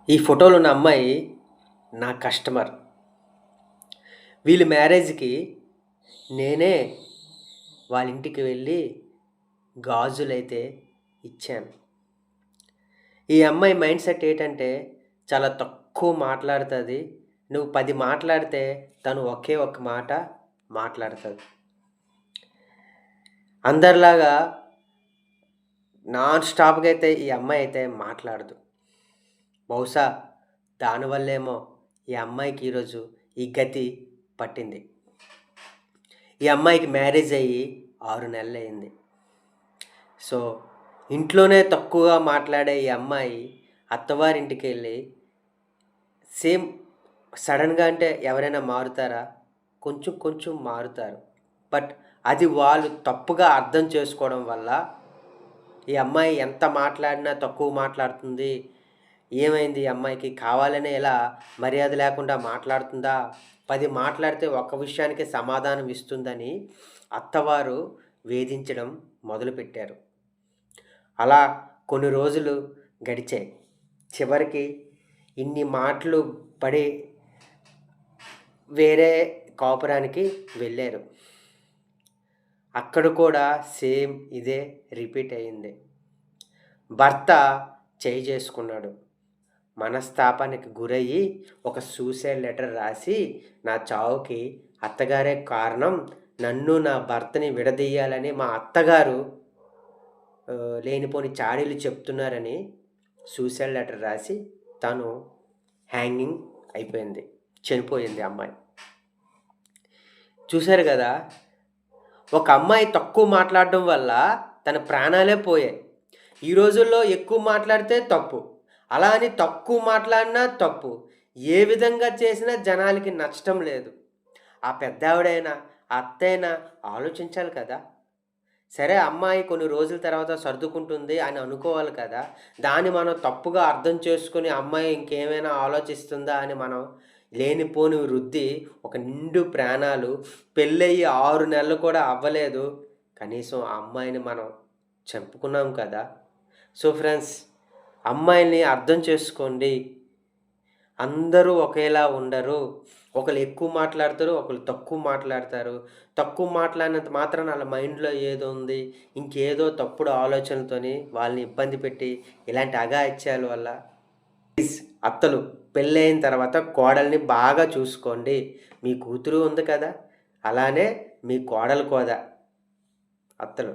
ఈ ఫోటోలో ఉన్న అమ్మాయి నా కస్టమర్. వీళ్ళ మ్యారేజ్‌కి నేనే వాళ్ళ ఇంటికి వెళ్ళి గాజులైతే ఇచ్చాను. ఈ అమ్మాయి మైండ్ సెట్ ఏంటంటే చాలా తక్కువ మాట్లాడుతది. నువ్వు 10 మాట్లాడితే తను ఒకే ఒక్క మాట మాట్లాడుతది. అందరిలాగా నాన్ స్టాప్‌గా అయితే ఈ అమ్మాయి అయితే మాట్లాడదు. బహుశా దానివల్లేమో ఈ అమ్మాయికి ఈరోజు ఈ గతి పట్టింది. ఈ అమ్మాయికి మ్యారేజ్ అయ్యి 6 నెలలయింది. సో, ఇంట్లోనే తక్కువగా మాట్లాడే ఈ అమ్మాయి అత్తవారింటికెళ్ళి సేమ్ సడెన్‌గా అంటే ఎవరైనా మారుతారా? కొంచెం కొంచెం మారుతారు. బట్ అది వాళ్ళు తప్పుగా అర్థం చేసుకోవడం వల్ల ఈ అమ్మాయి ఎంత మాట్లాడినా తక్కువ మాట్లాడుతుంది. ఏమైంది ఈ అమ్మాయికి? కావాలనే ఇలా మర్యాద లేకుండా మాట్లాడుతుందా? 10 మాట్లాడితే ఒక్క విషయానికి సమాధానం ఇస్తుందని అత్తవారు వేధించడం మొదలుపెట్టారు. అలా కొన్ని రోజులు గడిచాయి. చివరికి ఇన్ని మాటలు పడి వేరే కాపురానికి వెళ్ళారు. అక్కడ కూడా సేమ్ ఇదే రిపీట్ అయింది. భర్త చేయి చేసుకున్నాడు. మనస్తాపానికి గురయ్యి ఒక సూసైడ్ లెటర్ రాసి, నా చావుకి అత్తగారే కారణం, నన్ను నా భర్తని విడదీయాలని మా అత్తగారు లేనిపోని చాడీలు చెప్తున్నారని సూసైడ్ లెటర్ రాసి తను హ్యాంగింగ్ అయిపోయింది. చనిపోయింది అమ్మాయి. చూసారు కదా! ఒక అమ్మాయి తక్కువ మాట్లాడడం వల్ల తన ప్రాణాలే పోయాయి. ఈ రోజుల్లో ఎక్కువ మాట్లాడితే తప్పు. అలా అని తక్కువ మాట్లాడినా తప్పు. ఏ విధంగా చేసినా జనాలకి నచ్చటం లేదు. ఆ పెద్దావిడైనా, ఆ అత్తయినా ఆలోచించాలి కదా! సరే అమ్మాయి కొన్ని రోజుల తర్వాత సర్దుకుంటుంది అని అనుకోవాలి కదా! దాన్ని మనం తప్పుగా అర్థం చేసుకొని అమ్మాయి ఇంకేమైనా ఆలోచిస్తుందా అని మనం లేనిపోని రుద్ది ఒక నిండు ప్రాణాలు పెళ్ళయ్యి 6 నెలలు కూడా అవ్వలేదు. కనీసం ఆ అమ్మాయిని మనం చంపుకున్నాం కదా! సో ఫ్రెండ్స్, అమ్మాయిల్ని అర్థం చేసుకోండి. అందరూ ఒకేలా ఉండరు. ఒకళ్ళు ఎక్కువ మాట్లాడతారు, ఒకళ్ళు తక్కువ మాట్లాడతారు. తక్కువ మాట్లాడినంత మాత్రాన ఆళ్ళ మైండ్‌లో ఏదో ఉంది, ఇంకేదో తప్పుడు ఆలోచనలతోని వాళ్ళని ఇబ్బంది పెట్టి ఇలాంటి అఘాయిత్యాల వల్ల ప్లీజ్ అత్తలు పెళ్ళయిన తర్వాత కోడల్ని బాగా చూసుకోండి. మీ కూతురు ఉంది కదా! అలానే మీ కోడలు కూడా అత్తలు.